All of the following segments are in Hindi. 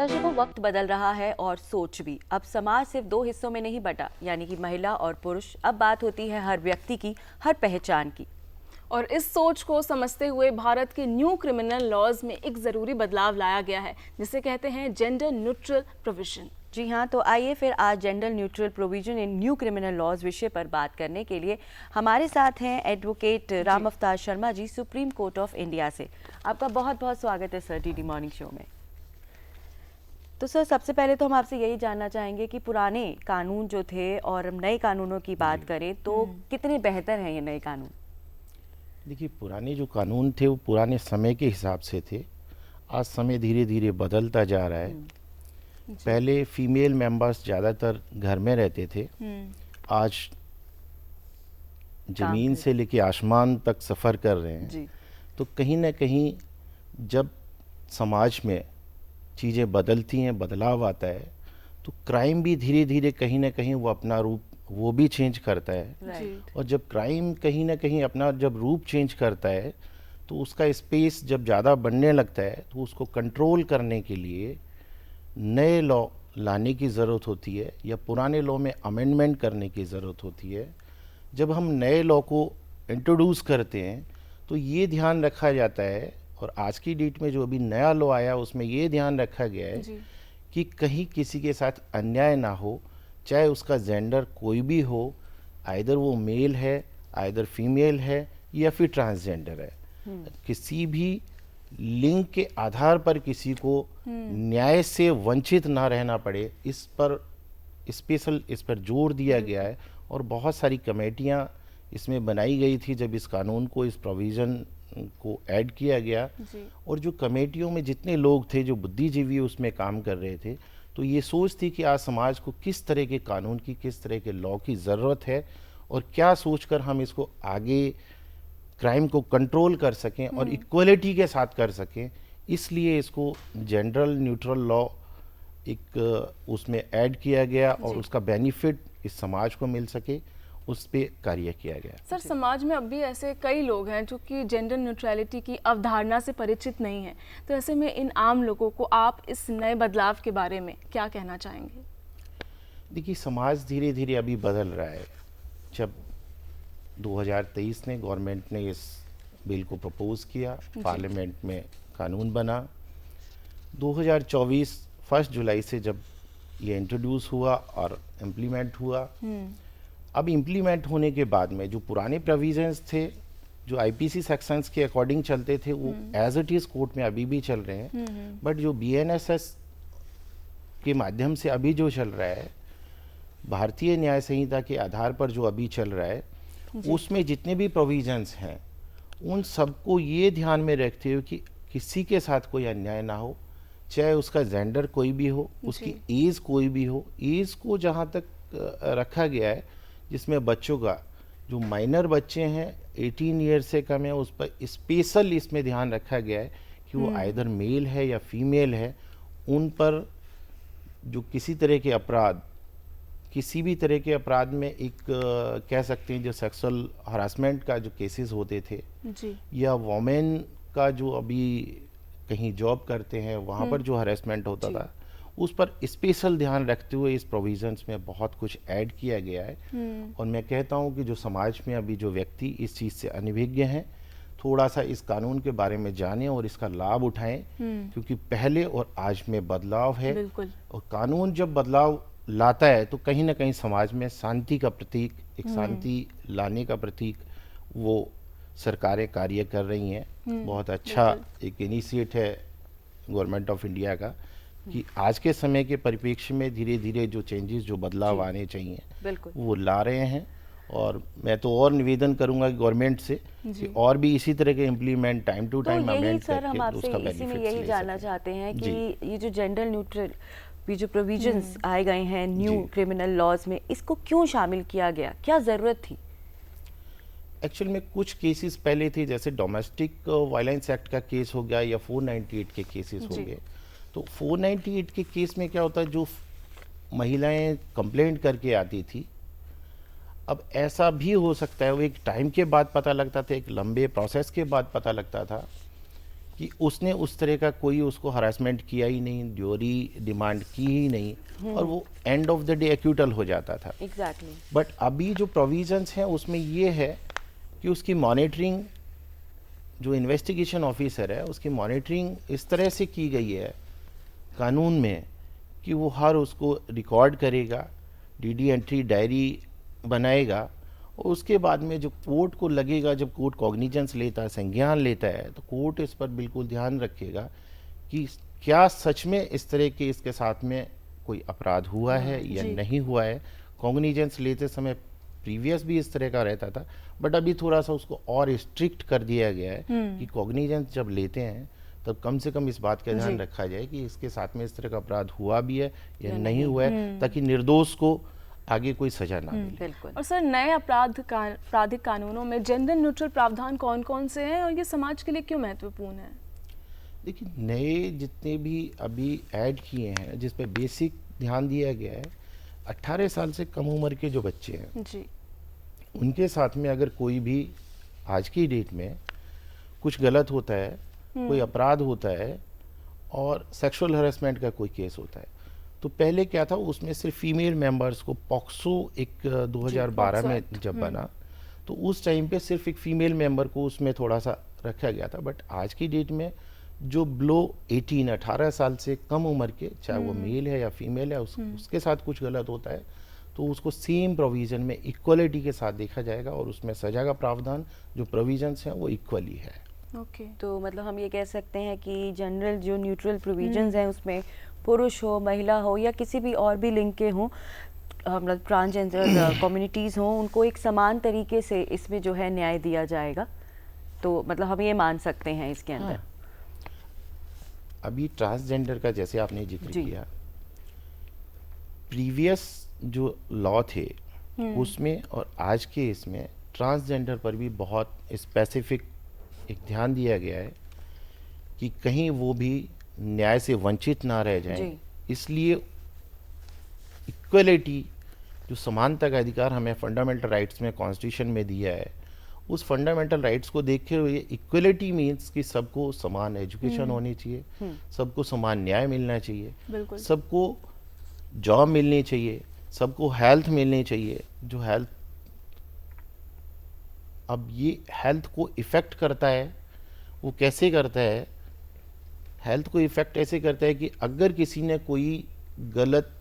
दर्शकों, वक्त बदल रहा है और सोच भी। अब समाज सिर्फ दो हिस्सों में नहीं बटा, यानी कि महिला और पुरुष। अब बात होती है हर व्यक्ति की, हर पहचान की। और इस सोच को समझते हुए भारत के न्यू क्रिमिनल लॉज में एक ज़रूरी बदलाव लाया गया है, जिसे कहते हैं जेंडर न्यूट्रल प्रोविजन। जी हाँ, तो आइए फिर आज gender neutral provision in new criminal laws विषय पर बात करने के लिए हमारे साथ हैं एडवोकेट राम अवतार Sharma ji, supreme court of India से। आपका बहुत बहुत स्वागत है सर डीडी मॉर्निंग शो में। तो सर, सबसे पहले तो हम आपसे यही जानना चाहेंगे कि पुराने कानून जो थे और हम नए कानूनों की बात करें तो कितने बेहतर हैं ये नए कानून? देखिए, पुराने जो कानून थे वो पुराने समय के हिसाब से थे। आज समय धीरे धीरे बदलता जा रहा है। पहले फीमेल मेंबर्स ज़्यादातर घर में रहते थे, आज ज़मीन से लेके आसमान तक सफ़र कर रहे हैं जी। तो कहीं ना कहीं जब समाज में चीज़ें बदलती हैं, बदलाव आता है, तो क्राइम भी धीरे धीरे कहीं ना कहीं वो अपना रूप वो भी चेंज करता है। और जब क्राइम कहीं ना कहीं अपना जब रूप चेंज करता है तो उसका स्पेस जब ज़्यादा बढ़ने लगता है तो उसको कंट्रोल करने के लिए नए लॉ लाने की ज़रूरत होती है या पुराने लॉ में अमेंडमेंट करने की ज़रूरत होती है। जब हम नए लॉ को इंट्रोड्यूस करते हैं तो ये ध्यान रखा जाता है, और आज की डेट में जो अभी नया लॉ आया उसमें ये ध्यान रखा गया है कि कहीं किसी के साथ अन्याय ना हो, चाहे उसका जेंडर कोई भी हो, आइदर वो मेल है, आइदर फीमेल है या फिर ट्रांसजेंडर है। किसी भी लिंग के आधार पर किसी को न्याय से वंचित ना रहना पड़े, इस पर स्पेशल इस पर जोर दिया गया है। और बहुत सारी कमेटियां इसमें बनाई गई थी जब इस कानून को, इस प्रोविज़न को ऐड किया गया। और जो कमेटियों में जितने लोग थे, जो बुद्धिजीवी उसमें काम कर रहे थे, तो ये सोच थी कि आज समाज को किस तरह के कानून की, किस तरह के लॉ की ज़रूरत है और क्या सोचकर हम इसको आगे क्राइम को कंट्रोल कर सकें और इक्वलिटी के साथ कर सकें। इसलिए इसको जेंडर न्यूट्रल लॉ एक उसमें ऐड किया गया और उसका बेनिफिट इस समाज को मिल सके, उस पे कार्य किया गया। सर, समाज में अब भी ऐसे कई लोग हैं जो कि जेंडर न्यूट्रलिटी की अवधारणा से परिचित नहीं हैं, तो ऐसे में इन आम लोगों को आप इस नए बदलाव के बारे में क्या कहना चाहेंगे? देखिए, समाज धीरे धीरे अभी बदल रहा है। जब 2023 में गवर्नमेंट ने इस बिल को प्रपोज किया, पार्लियामेंट में कानून बना, 2024 1 जुलाई से जब ये इंट्रोड्यूस हुआ और इम्प्लीमेंट हुआ, अब इम्प्लीमेंट होने के बाद में जो पुराने प्रोविजंस थे, जो आईपीसी सेक्शंस के अकॉर्डिंग चलते थे, वो एज इट इज़ कोर्ट में अभी भी चल रहे हैं। बट जो बीएनएसएस के माध्यम से अभी जो चल रहा है, भारतीय न्याय संहिता के आधार पर जो अभी चल रहा है, उसमें जितने भी प्रोविजंस हैं उन सबको ये ध्यान में रखते हुए कि किसी के साथ कोई अन्याय ना हो, चाहे उसका जेंडर कोई भी हो, उसकी एज कोई भी हो। एज को जहाँ तक रखा गया है, जिसमें बच्चों का, जो माइनर बच्चे हैं 18 ईयर से कम है, उस पर स्पेशल इसमें ध्यान रखा गया है कि वो आइदर मेल है या फीमेल है, उन पर जो किसी तरह के अपराध, किसी भी तरह के अपराध में एक कह सकते हैं जो सेक्सुअल हरासमेंट का जो केसेस होते थे या वोमेन का जो अभी कहीं जॉब करते हैं वहाँ पर जो हरासमेंट होता था, उस पर स्पेशल ध्यान रखते हुए इस प्रोविजंस में बहुत कुछ ऐड किया गया है। और मैं कहता हूँ कि जो समाज में अभी जो व्यक्ति इस चीज़ से अनभिज्ञ हैं, थोड़ा सा इस कानून के बारे में जानें और इसका लाभ उठाएं, क्योंकि पहले और आज में बदलाव है। और कानून जब बदलाव लाता है तो कहीं ना कहीं समाज में शांति का प्रतीक, एक शांति लाने का प्रतीक वो सरकारें कार्य कर रही हैं। बहुत अच्छा एक इनिशिएट है गवर्नमेंट ऑफ इंडिया का कि आज के समय के परिप्रेक्ष्य में धीरे धीरे जो चेंजेस, जो बदलाव आने चाहिए वो ला रहे हैं। और मैं तो और निवेदन करूंगा गवर्नमेंट से कि और भी इसी तरह के implement time to time amend करके उसका बेनिफिट ले यही जानना चाहते हैं कि ये जो जेंडर न्यूट्रल भी जो प्रोविजंस आए गए हैं न्यू क्रिमिनल लॉज में, इसको क्यों शामिल किया गया, क्या ज़रूरत थी? एक्चुअल में कुछ केसेस पहले थे, जैसे डोमेस्टिक वायलेंस एक्ट का केस हो गया या 498 के केसेस हो गए। तो 498 के केस में क्या होता है, जो महिलाएं कंप्लेंट करके आती थी, अब ऐसा भी हो सकता है वो एक टाइम के बाद पता लगता था, एक लंबे प्रोसेस के बाद पता लगता था कि उसने उस तरह का कोई उसको हरासमेंट किया ही नहीं, ड्यूरी डिमांड की ही नहीं, और वो end of the day acquittal हो जाता था। एग्जैक्टली। बट अभी जो प्रोविजंस हैं उसमें ये है कि उसकी मॉनिटरिंग, जो इन्वेस्टिगेशन ऑफिसर है उसकी मॉनिटरिंग इस तरह से की गई है कानून में कि वो हर उसको रिकॉर्ड करेगा, डीडी एंट्री डायरी बनाएगा, और उसके बाद में जो कोर्ट को लगेगा, जब कोर्ट कॉग्निजेंस लेता है, संज्ञान लेता है, तो कोर्ट इस पर बिल्कुल ध्यान रखेगा कि क्या सच में इस तरह के इसके साथ में कोई अपराध हुआ है या नहीं हुआ है। कॉग्निजेंस लेते समय प्रीवियस भी इस तरह का रहता था, बट अभी थोड़ा सा उसको और स्ट्रिक्ट कर दिया गया है कि कॉग्निजेंस जब लेते हैं तब कम से कम इस बात का ध्यान रखा जाए कि इसके साथ में इस तरह का अपराध हुआ भी है या नहीं हुआ है, ताकि निर्दोष को आगे कोई सजा ना मिले। बिल्कुल। और सर, नए आपराधिक कानूनों में जेंडर न्यूट्रल प्रावधान कौन कौन से हैं और ये समाज के लिए क्यों महत्वपूर्ण है? देखिए, नए जितने भी अभी ऐड किए हैं जिस पे बेसिक ध्यान दिया गया है, 18 साल से कम उम्र के जो बच्चे हैं जी। उनके साथ में अगर कोई भी आज की डेट में कुछ गलत होता है, कोई अपराध होता है और सेक्सुअल हरेसमेंट का कोई केस होता है, तो पहले क्या था, उसमें सिर्फ फीमेल मेंबर्स को पॉक्सो एक 2012 में जब बना, तो उस टाइम पे सिर्फ एक फीमेल मेंबर को उसमें थोड़ा सा रखा गया था। बट आज की डेट में जो बिलो 18 साल से कम उम्र के, चाहे वो मेल है या फीमेल है, उसके साथ कुछ गलत होता है तो उसको सेम प्रोविजन में इक्वलिटी के साथ देखा जाएगा, और उसमें सजा का प्रावधान जो प्रोविजंस हैं वो इक्वली है। ओके। तो मतलब हम ये कह सकते हैं कि जनरल जो न्यूट्रल प्रोविजंस हैं उसमें पुरुष हो, महिला हो या किसी भी और भी लिंग के हों, मतलब ट्रांसजेंडर कम्युनिटीज़ हों, उनको एक समान तरीके से इसमें जो है न्याय दिया जाएगा। तो मतलब हम ये मान सकते हैं इसके अंदर। हाँ। अभी ट्रांसजेंडर का जैसे आपने जिक्र किया, प्रीवियस जो लॉ थे उसमें और आज के इसमें ट्रांसजेंडर पर भी बहुत स्पेसिफिक एक ध्यान दिया गया है कि कहीं वो भी न्याय से वंचित ना रह जाएं। इसलिए इक्वलिटी, जो समानता का अधिकार हमें फंडामेंटल राइट्स में कॉन्स्टिट्यूशन में दिया है, उस फंडामेंटल राइट्स को देखते हुए इक्वलिटी मीन्स कि सबको समान एजुकेशन होनी चाहिए, सबको समान न्याय मिलना चाहिए, सबको जॉब मिलनी चाहिए, सबको हेल्थ मिलनी चाहिए। जो हेल्थ, अब ये हेल्थ को इफ़ेक्ट करता है, वो कैसे करता है? हेल्थ को इफ़ेक्ट ऐसे करता है कि अगर किसी ने कोई गलत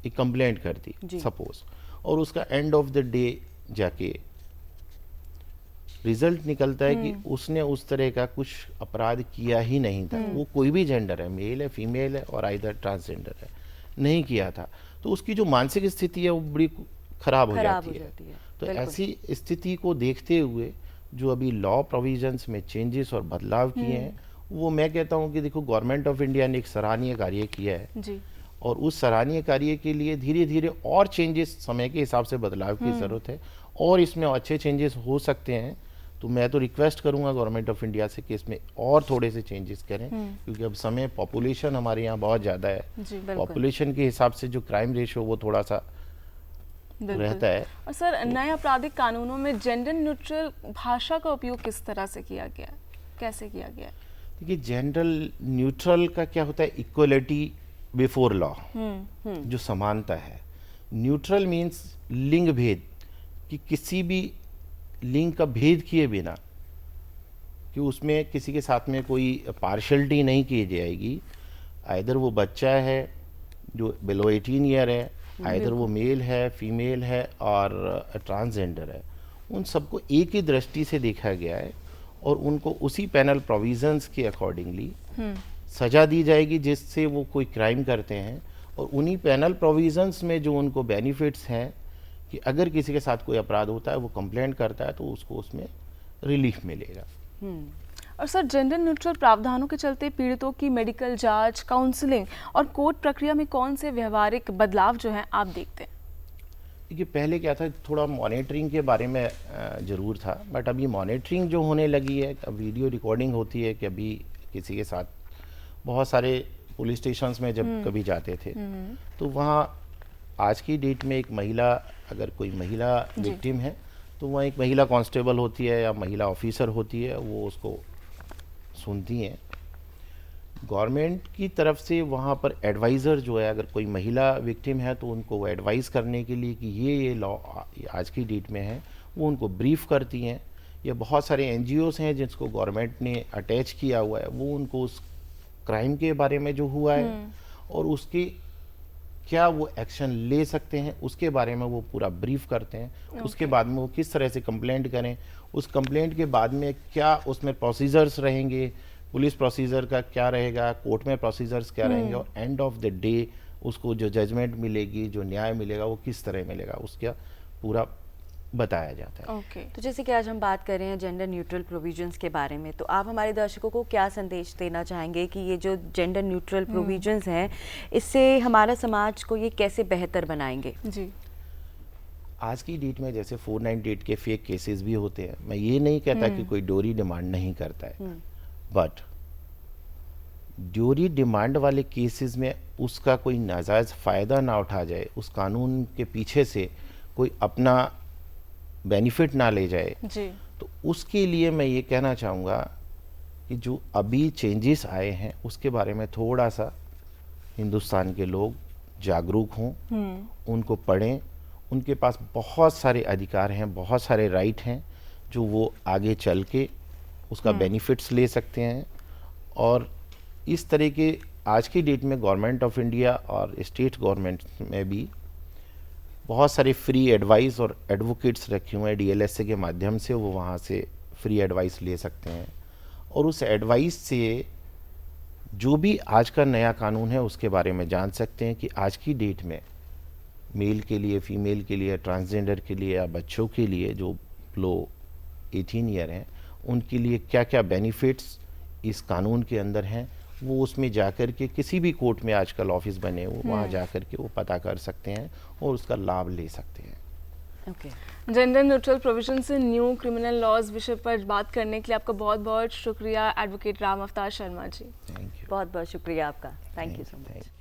एक कंप्लेंट कर दी सपोज, और उसका एंड ऑफ द डे जाके रिजल्ट निकलता है कि उसने उस तरह का कुछ अपराध किया ही नहीं था, वो कोई भी जेंडर है, मेल है, फीमेल है और आइदर ट्रांसजेंडर है, नहीं किया था, तो उसकी जो मानसिक स्थिति है वो बड़ी खराब हो जाती है। तो ऐसी स्थिति को देखते हुए जो अभी लॉ प्रोविजंस में चेंजेस और बदलाव किए हैं, वो मैं कहता हूँ कि देखो, गवर्नमेंट ऑफ इंडिया ने एक सराहनीय कार्य किया है जी। और उस सराहनीय कार्य के लिए धीरे धीरे और चेंजेस, समय के हिसाब से बदलाव की ज़रूरत है और इसमें अच्छे चेंजेस हो सकते हैं। तो मैं तो रिक्वेस्ट करूंगा गवर्नमेंट ऑफ इंडिया से कि इसमें और थोड़े से चेंजेस करें, क्योंकि अब समय, पॉपुलेशन हमारे यहाँ बहुत ज़्यादा है, पॉपुलेशन के हिसाब से जो क्राइम रेशियो वो थोड़ा सा रहता है। और सर, नए आपराधिक कानूनों में जेंडर न्यूट्रल भाषा का उपयोग किस तरह से किया गया, कैसे किया गया? देखिए, जेंडर न्यूट्रल का क्या होता है? इक्वलिटी बिफोर लॉ, जो समानता है। न्यूट्रल मीन्स लिंग भेद, कि किसी भी लिंग का भेद किए बिना, कि उसमें किसी के साथ में कोई पार्शलिटी नहीं की जाएगी। आइदर वो बच्चा है जो बिलो 18 ईयर है, आइदर वो मेल है, फीमेल है और ट्रांसजेंडर है, उन सबको एक ही दृष्टि से देखा गया है और उनको उसी पैनल प्रोविजंस के अकॉर्डिंगली सजा दी जाएगी जिससे वो कोई क्राइम करते हैं, और उन्हीं पैनल प्रोविजंस में जो उनको बेनिफिट्स हैं कि अगर किसी के साथ कोई अपराध होता है, वो कंप्लेंट करता है, तो उसको उसमें रिलीफ मिलेगा। और सर, जेंडर न्यूट्रल प्रावधानों के चलते पीड़ितों की मेडिकल जांच, काउंसलिंग और कोर्ट प्रक्रिया में कौन से व्यवहारिक बदलाव जो हैं आप देखते हैं? देखिए, पहले क्या था, थोड़ा मॉनिटरिंग के बारे में ज़रूर था, बट अभी मॉनिटरिंग जो होने लगी है, अब वीडियो रिकॉर्डिंग होती है कि अभी किसी के साथ, बहुत सारे पुलिस स्टेशंस में जब कभी जाते थे तो वहाँ आज की डेट में एक महिला, अगर कोई महिला विक्टिम है तो वहाँ एक महिला कांस्टेबल होती है या महिला ऑफिसर होती है, वो उसको सुनती हैं, गवर्नमेंट की तरफ से वहाँ पर एडवाइज़र जो है, अगर कोई महिला विक्टिम है तो उनको वो एडवाइस करने के लिए कि ये लॉ आज की डेट में है, वो उनको ब्रीफ करती हैं। या बहुत सारे एनजीओस हैं जिसको गवर्नमेंट ने अटैच किया हुआ है, वो उनको उस क्राइम के बारे में जो हुआ है और उसके क्या वो एक्शन ले सकते हैं उसके बारे में वो पूरा ब्रीफ करते हैं। उसके बाद में वो किस तरह से कंप्लेंट करें, उस कंप्लेंट के बाद में क्या उसमें प्रोसीजर्स रहेंगे, पुलिस प्रोसीजर का क्या रहेगा, कोर्ट में प्रोसीजर्स क्या रहेंगे, और एंड ऑफ द डे उसको जो जजमेंट मिलेगी, जो न्याय मिलेगा, वो किस तरह मिलेगा, उसका पूरा बताया जाता है। ओके। तो जैसे कि आज हम बात कर रहे हैं जेंडर न्यूट्रल प्रोविजंस के बारे में, तो आप हमारे दर्शकों को क्या संदेश देना चाहेंगे कि ये जो जेंडर न्यूट्रल प्रोविजंस हैं, इससे हमारा समाज को ये कैसे बेहतर बनाएंगे? जी। आज की डेट में जैसे 498 के फेक केसेस भी होते हैं, मैं ये नहीं कहता कि कोई ड्योरी डिमांड नहीं करता है, बट ड्योरी डिमांड वाले केसेस में उसका कोई नाजायज़ फ़ायदा ना उठा जाए, उस कानून के पीछे से कोई अपना बेनिफिट ना ले जाए। जी। तो उसके लिए मैं ये कहना चाहूँगा कि जो अभी चेंजेस आए हैं उसके बारे में थोड़ा सा हिंदुस्तान के लोग जागरूक हों, उनको पढ़ें। उनके पास बहुत सारे अधिकार हैं, बहुत सारे राइट हैं जो वो आगे चल के उसका बेनिफिट्स ले सकते हैं। और इस तरह के आज की डेट में गवर्नमेंट ऑफ इंडिया और स्टेट गवर्नमेंट में भी बहुत सारे फ्री एडवाइस और एडवोकेट्स रखे हुए हैं, डीएलएसए के माध्यम से वो वहाँ से फ्री एडवाइस ले सकते हैं और उस एडवाइस से जो भी आज का नया कानून है उसके बारे में जान सकते हैं कि आज की डेट में मेल के लिए, फीमेल के लिए, ट्रांसजेंडर के लिए या बच्चों के लिए जो लो 18 ईयर हैं उनके लिए क्या क्या बेनिफिट्स इस कानून के अंदर हैं, वो उसमें जाकर के किसी भी कोर्ट में आजकल ऑफिस बने वो वहाँ जाकर के वो पता कर सकते हैं और उसका लाभ ले सकते हैं। ओके। जेंडर न्यूट्रल प्रोविजन से न्यू क्रिमिनल लॉज विषय पर बात करने के लिए आपका बहुत बहुत शुक्रिया एडवोकेट राम अवतार शर्मा जी। Thank you. बहुत बहुत शुक्रिया आपका। Thank you so much.